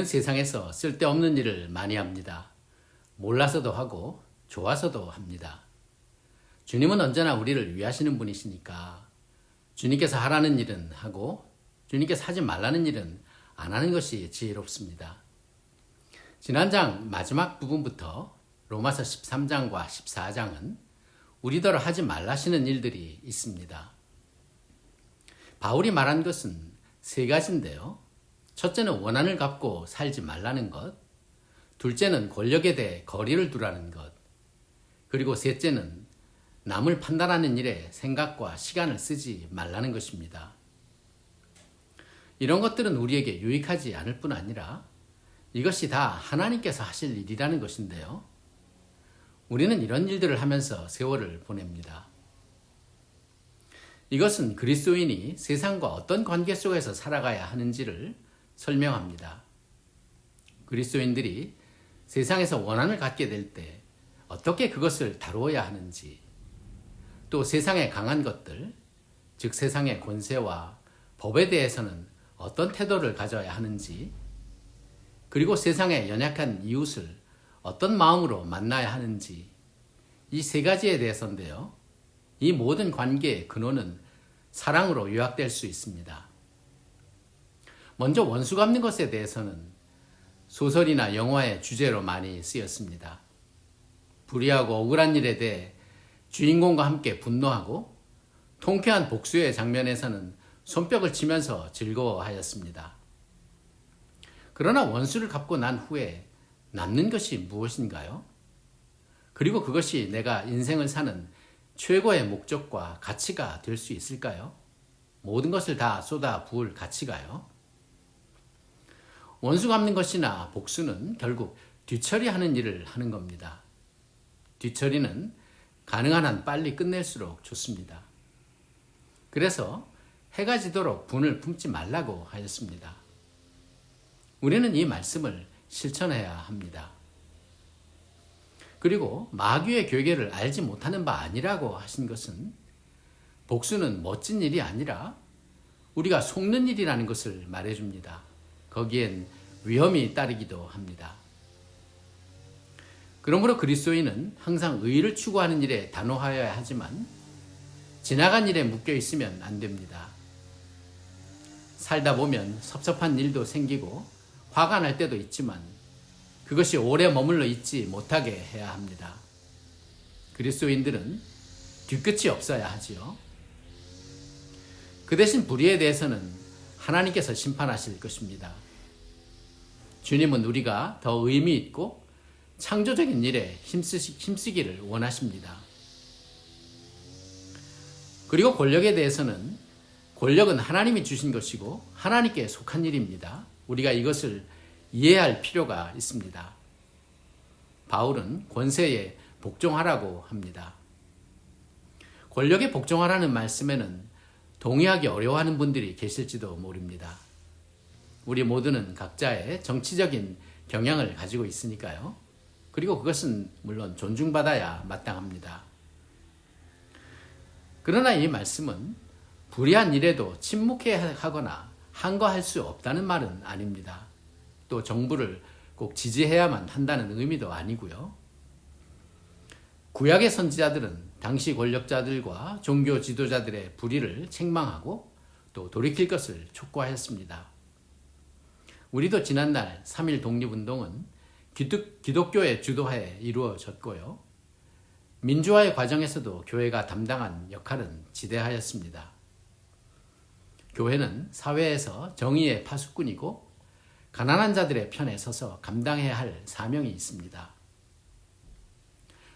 세상에서 쓸데없는 일을 많이 합니다. 몰라서도 하고 좋아서도 합니다. 주님은 언제나 우리를 위하시는 분이시니까 주님께서 하라는 일은 하고 주님께서 하지 말라는 일은 안 하는 것이 지혜롭습니다. 지난 장 마지막 부분부터 로마서 13장과 14장은 우리더러 하지 말라시는 일들이 있습니다. 바울이 말한 것은 세 가지인데요. 첫째는 원한을 갖고 살지 말라는 것, 둘째는 권력에 대해 거리를 두라는 것, 그리고 셋째는 남을 판단하는 일에 생각과 시간을 쓰지 말라는 것입니다. 이런 것들은 우리에게 유익하지 않을 뿐 아니라 이것이 다 하나님께서 하실 일이라는 것인데요. 우리는 이런 일들을 하면서 세월을 보냅니다. 이것은 그리스도인이 세상과 어떤 관계 속에서 살아가야 하는지를 설명합니다. 그리스도인들이 세상에서 원한을 갖게 될 때 어떻게 그것을 다루어야 하는지, 또 세상의 강한 것들, 즉 세상의 권세와 법에 대해서는 어떤 태도를 가져야 하는지, 그리고 세상의 연약한 이웃을 어떤 마음으로 만나야 하는지, 이 세 가지에 대해서인데요. 이 모든 관계의 근원은 사랑으로 요약될 수 있습니다. 먼저 원수 갚는 것에 대해서는 소설이나 영화의 주제로 많이 쓰였습니다. 불의하고 억울한 일에 대해 주인공과 함께 분노하고 통쾌한 복수의 장면에서는 손뼉을 치면서 즐거워하였습니다. 그러나 원수를 갚고 난 후에 남는 것이 무엇인가요? 그리고 그것이 내가 인생을 사는 최고의 목적과 가치가 될 수 있을까요? 모든 것을 다 쏟아 부을 가치가요? 원수 갚는 것이나 복수는 결국 뒤처리하는 일을 하는 겁니다. 뒤처리는 가능한 한 빨리 끝낼수록 좋습니다. 그래서 해가 지도록 분을 품지 말라고 하였습니다. 우리는 이 말씀을 실천해야 합니다. 그리고 마귀의 괴계를 알지 못하는 바 아니라고 하신 것은 복수는 멋진 일이 아니라 우리가 속는 일이라는 것을 말해줍니다. 거기엔 위험이 따르기도 합니다. 그러므로 그리스도인은 항상 의를 추구하는 일에 단호하여야 하지만 지나간 일에 묶여 있으면 안 됩니다. 살다 보면 섭섭한 일도 생기고 화가 날 때도 있지만 그것이 오래 머물러 있지 못하게 해야 합니다. 그리스도인들은 뒤끝이 없어야 하지요. 그 대신 불의에 대해서는 하나님께서 심판하실 것입니다. 주님은 우리가 더 의미 있고 창조적인 일에 힘쓰기를 원하십니다. 그리고 권력에 대해서는 권력은 하나님이 주신 것이고 하나님께 속한 일입니다. 우리가 이것을 이해할 필요가 있습니다. 바울은 권세에 복종하라고 합니다. 권력에 복종하라는 말씀에는 동의하기 어려워하는 분들이 계실지도 모릅니다. 우리 모두는 각자의 정치적인 경향을 가지고 있으니까요. 그리고 그것은 물론 존중받아야 마땅합니다. 그러나 이 말씀은 불의한 일에도 침묵하거나 항거할 수 없다는 말은 아닙니다. 또 정부를 꼭 지지해야만 한다는 의미도 아니고요. 구약의 선지자들은 당시 권력자들과 종교 지도자들의 불의를 책망하고 또 돌이킬 것을 촉구하였습니다. 우리도 지난날 3.1 독립운동은 기독교의 주도하에 이루어졌고요. 민주화의 과정에서도 교회가 담당한 역할은 지대하였습니다. 교회는 사회에서 정의의 파수꾼이고 가난한 자들의 편에 서서 감당해야 할 사명이 있습니다.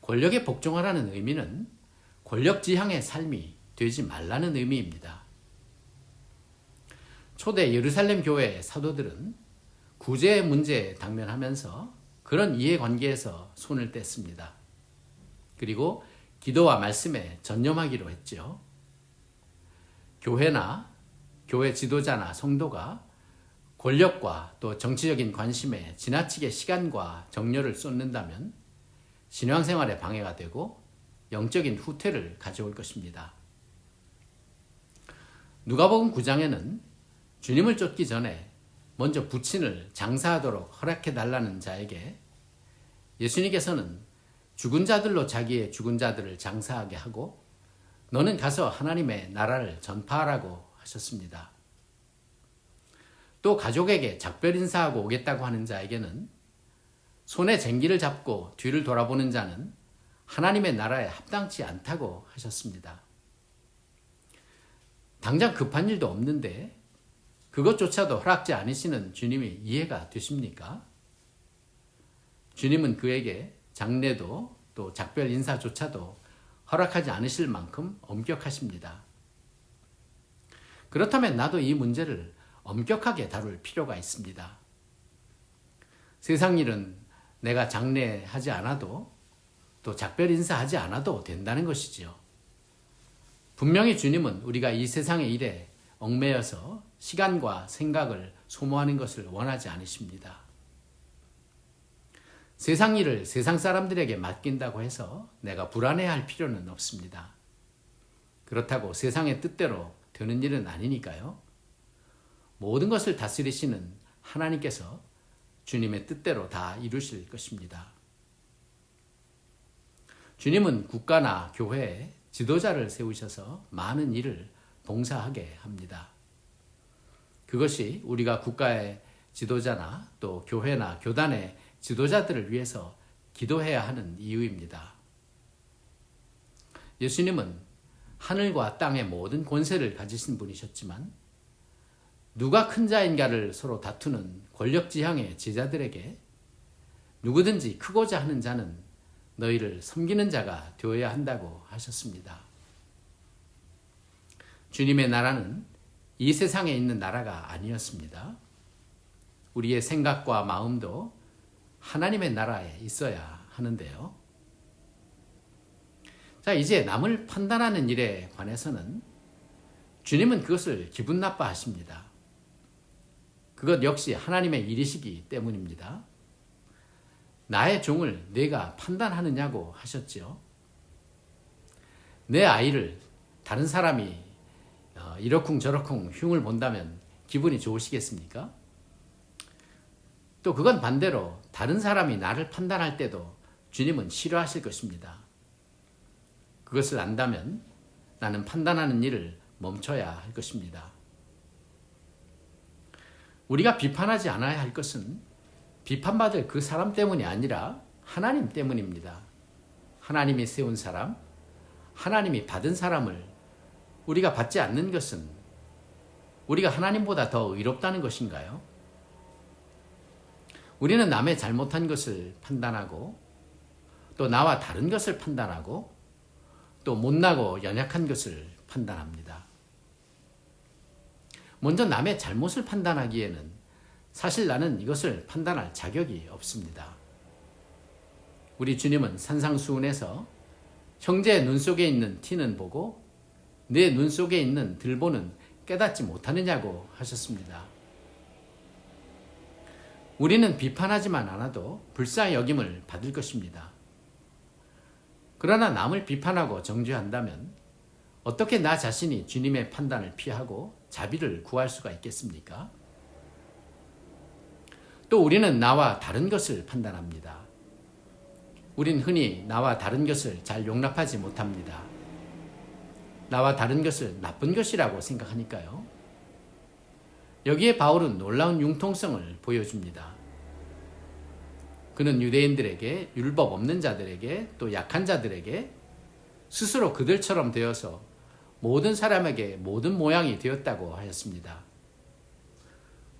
권력에 복종하라는 의미는 권력지향의 삶이 되지 말라는 의미입니다. 초대 예루살렘 교회의 사도들은 구제의 문제에 당면하면서 그런 이해관계에서 손을 뗐습니다. 그리고 기도와 말씀에 전념하기로 했죠. 교회나 교회 지도자나 성도가 권력과 또 정치적인 관심에 지나치게 시간과 정열을 쏟는다면 신앙생활에 방해가 되고 영적인 후퇴를 가져올 것입니다. 누가복음 9장에는 주님을 쫓기 전에 먼저 부친을 장사하도록 허락해 달라는 자에게 예수님께서는 죽은 자들로 자기의 죽은 자들을 장사하게 하고 너는 가서 하나님의 나라를 전파하라고 하셨습니다. 또 가족에게 작별 인사하고 오겠다고 하는 자에게는 손에 쟁기를 잡고 뒤를 돌아보는 자는 하나님의 나라에 합당치 않다고 하셨습니다. 당장 급한 일도 없는데 그것조차도 허락지 않으시는 주님이 이해가 되십니까? 주님은 그에게 장례도 또 작별 인사조차도 허락하지 않으실 만큼 엄격하십니다. 그렇다면 나도 이 문제를 엄격하게 다룰 필요가 있습니다. 세상 일은 내가 장례하지 않아도 또 작별 인사하지 않아도 된다는 것이지요. 분명히 주님은 우리가 이 세상의 일에 얽매여서 시간과 생각을 소모하는 것을 원하지 않으십니다. 세상 일을 세상 사람들에게 맡긴다고 해서 내가 불안해할 필요는 없습니다. 그렇다고 세상의 뜻대로 되는 일은 아니니까요. 모든 것을 다스리시는 하나님께서 주님의 뜻대로 다 이루실 것입니다. 주님은 국가나 교회에 지도자를 세우셔서 많은 일을 봉사하게 합니다. 그것이 우리가 국가의 지도자나 또 교회나 교단의 지도자들을 위해서 기도해야 하는 이유입니다. 예수님은 하늘과 땅의 모든 권세를 가지신 분이셨지만 누가 큰 자인가를 서로 다투는 권력지향의 제자들에게 누구든지 크고자 하는 자는 너희를 섬기는 자가 되어야 한다고 하셨습니다. 주님의 나라는 이 세상에 있는 나라가 아니었습니다. 우리의 생각과 마음도 하나님의 나라에 있어야 하는데요. 자, 이제 남을 판단하는 일에 관해서는 주님은 그것을 기분 나빠하십니다. 그것 역시 하나님의 일이시기 때문입니다. 나의 종을 내가 판단하느냐고 하셨지요. 내 아이를 다른 사람이 이러쿵저러쿵 흉을 본다면 기분이 좋으시겠습니까? 또 그건 반대로 다른 사람이 나를 판단할 때도 주님은 싫어하실 것입니다. 그것을 안다면 나는 판단하는 일을 멈춰야 할 것입니다. 우리가 비판하지 않아야 할 것은 비판받을 그 사람 때문이 아니라 하나님 때문입니다. 하나님이 세운 사람, 하나님이 받은 사람을 우리가 받지 않는 것은 우리가 하나님보다 더 의롭다는 것인가요? 우리는 남의 잘못한 것을 판단하고 또 나와 다른 것을 판단하고 또 못나고 연약한 것을 판단합니다. 먼저 남의 잘못을 판단하기에는 사실 나는 이것을 판단할 자격이 없습니다. 우리 주님은 산상수훈에서 형제의 눈 속에 있는 티는 보고 내 눈 속에 있는 들보는 깨닫지 못하느냐고 하셨습니다. 우리는 비판하지만 않아도 불쌍히 여김을 받을 것입니다. 그러나 남을 비판하고 정죄한다면 어떻게 나 자신이 주님의 판단을 피하고 자비를 구할 수가 있겠습니까? 또 우리는 나와 다른 것을 판단합니다. 우린 흔히 나와 다른 것을 잘 용납하지 못합니다. 나와 다른 것을 나쁜 것이라고 생각하니까요. 여기에 바울은 놀라운 융통성을 보여줍니다. 그는 유대인들에게, 율법 없는 자들에게, 또 약한 자들에게 스스로 그들처럼 되어서 모든 사람에게 모든 모양이 되었다고 하였습니다.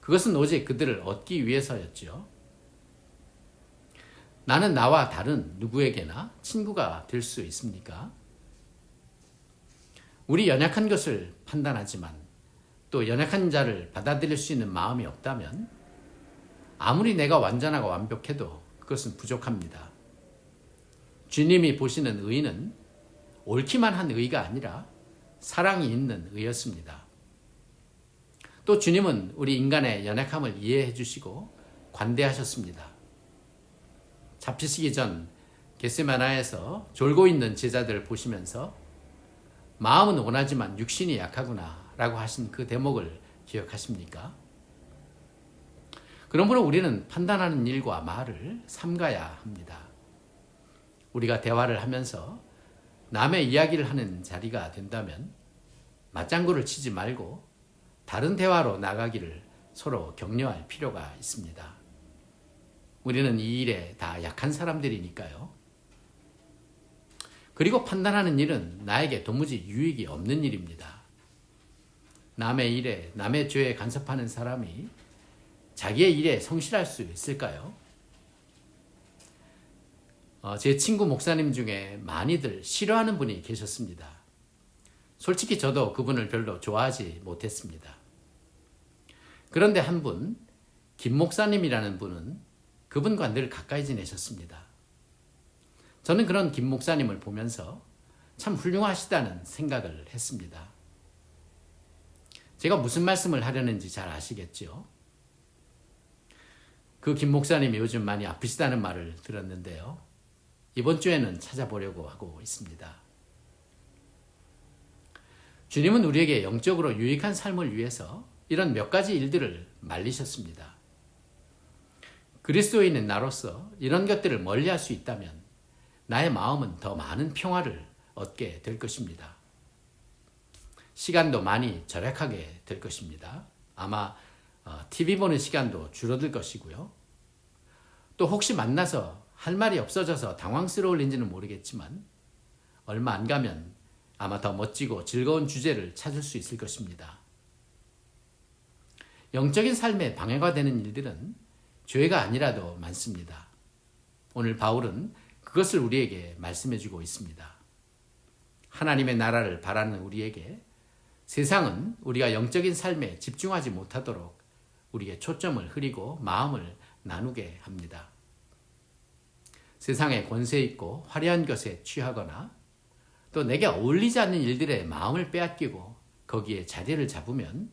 그것은 오직 그들을 얻기 위해서였지요. 나는 나와 다른 누구에게나 친구가 될 수 있습니까? 우리 연약한 것을 판단하지만 또 연약한 자를 받아들일 수 있는 마음이 없다면 아무리 내가 완전하고 완벽해도 그것은 부족합니다. 주님이 보시는 의는 옳기만 한 의가 아니라 사랑이 있는 의였습니다. 또 주님은 우리 인간의 연약함을 이해해 주시고 관대하셨습니다. 잡히시기 전 겟세마나에서 졸고 있는 제자들을 보시면서 마음은 원하지만 육신이 약하구나 라고 하신 그 대목을 기억하십니까? 그러므로 우리는 판단하는 일과 말을 삼가야 합니다. 우리가 대화를 하면서 남의 이야기를 하는 자리가 된다면 맞장구를 치지 말고 다른 대화로 나가기를 서로 격려할 필요가 있습니다. 우리는 이 일에 다 약한 사람들이니까요. 그리고 판단하는 일은 나에게 도무지 유익이 없는 일입니다. 남의 일에, 남의 죄에 간섭하는 사람이 자기의 일에 성실할 수 있을까요? 제 친구 목사님 중에 많이들 싫어하는 분이 계셨습니다. 솔직히 저도 그분을 별로 좋아하지 못했습니다. 그런데 한 분, 김 목사님이라는 분은 그분과 늘 가까이 지내셨습니다. 저는 그런 김 목사님을 보면서 참 훌륭하시다는 생각을 했습니다. 제가 무슨 말씀을 하려는지 잘 아시겠죠? 그 김 목사님이 요즘 많이 아프시다는 말을 들었는데요. 이번 주에는 찾아보려고 하고 있습니다. 주님은 우리에게 영적으로 유익한 삶을 위해서 이런 몇 가지 일들을 말리셨습니다. 그리스도인인 나로서 이런 것들을 멀리할 수 있다면 나의 마음은 더 많은 평화를 얻게 될 것입니다. 시간도 많이 절약하게 될 것입니다. 아마 TV 보는 시간도 줄어들 것이고요. 또 혹시 만나서 할 말이 없어져서 당황스러울는지는 모르겠지만 얼마 안 가면 아마 더 멋지고 즐거운 주제를 찾을 수 있을 것입니다. 영적인 삶에 방해가 되는 일들은 죄가 아니라도 많습니다. 오늘 바울은 그것을 우리에게 말씀해주고 있습니다. 하나님의 나라를 바라는 우리에게 세상은 우리가 영적인 삶에 집중하지 못하도록 우리의 초점을 흐리고 마음을 나누게 합니다. 세상에 권세 있고 화려한 것에 취하거나 또 내게 어울리지 않는 일들에 마음을 빼앗기고 거기에 자리를 잡으면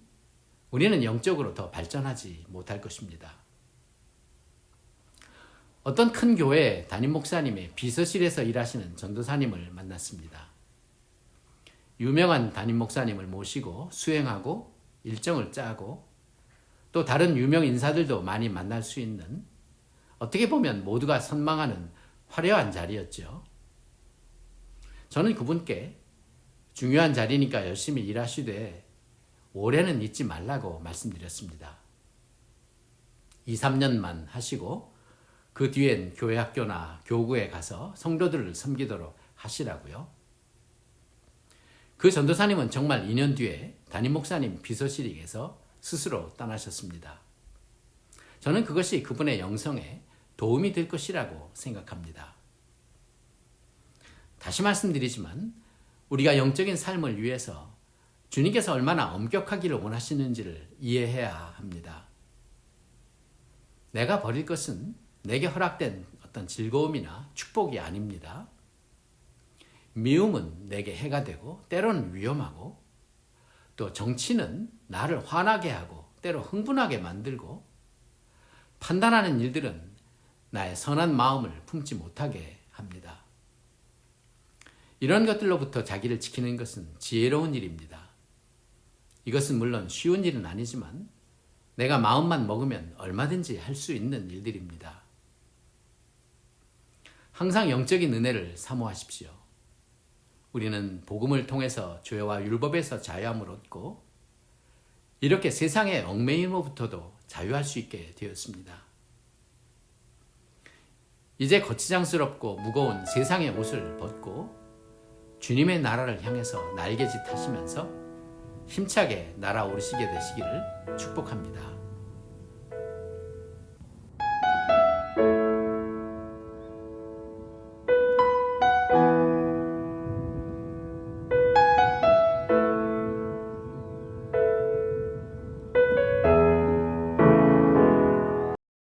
우리는 영적으로 더 발전하지 못할 것입니다. 어떤 큰 교회 담임 목사님의 비서실에서 일하시는 전도사님을 만났습니다. 유명한 담임 목사님을 모시고 수행하고 일정을 짜고 또 다른 유명 인사들도 많이 만날 수 있는 어떻게 보면 모두가 선망하는 화려한 자리였죠. 저는 그분께 중요한 자리니까 열심히 일하시되 오래는 있지 말라고 말씀드렸습니다. 2, 3년만 하시고 그 뒤엔 교회 학교나 교구에 가서 성도들을 섬기도록 하시라고요. 그 전도사님은 정말 2년 뒤에 담임 목사님 비서실에서 스스로 떠나셨습니다. 저는 그것이 그분의 영성에 도움이 될 것이라고 생각합니다. 다시 말씀드리지만 우리가 영적인 삶을 위해서 주님께서 얼마나 엄격하기를 원하시는지를 이해해야 합니다. 내가 버릴 것은 내게 허락된 어떤 즐거움이나 축복이 아닙니다. 미움은 내게 해가 되고 때로는 위험하고 또 정치는 나를 화나게 하고 때로 흥분하게 만들고 판단하는 일들은 나의 선한 마음을 품지 못하게 합니다. 이런 것들로부터 자기를 지키는 것은 지혜로운 일입니다. 이것은 물론 쉬운 일은 아니지만 내가 마음만 먹으면 얼마든지 할 수 있는 일들입니다. 항상 영적인 은혜를 사모하십시오. 우리는 복음을 통해서 죄와 율법에서 자유함을 얻고 이렇게 세상의 얽매임으로부터도 자유할 수 있게 되었습니다. 이제 거치장스럽고 무거운 세상의 옷을 벗고 주님의 나라를 향해서 날개짓 하시면서 힘차게 날아오르시게 되시기를 축복합니다.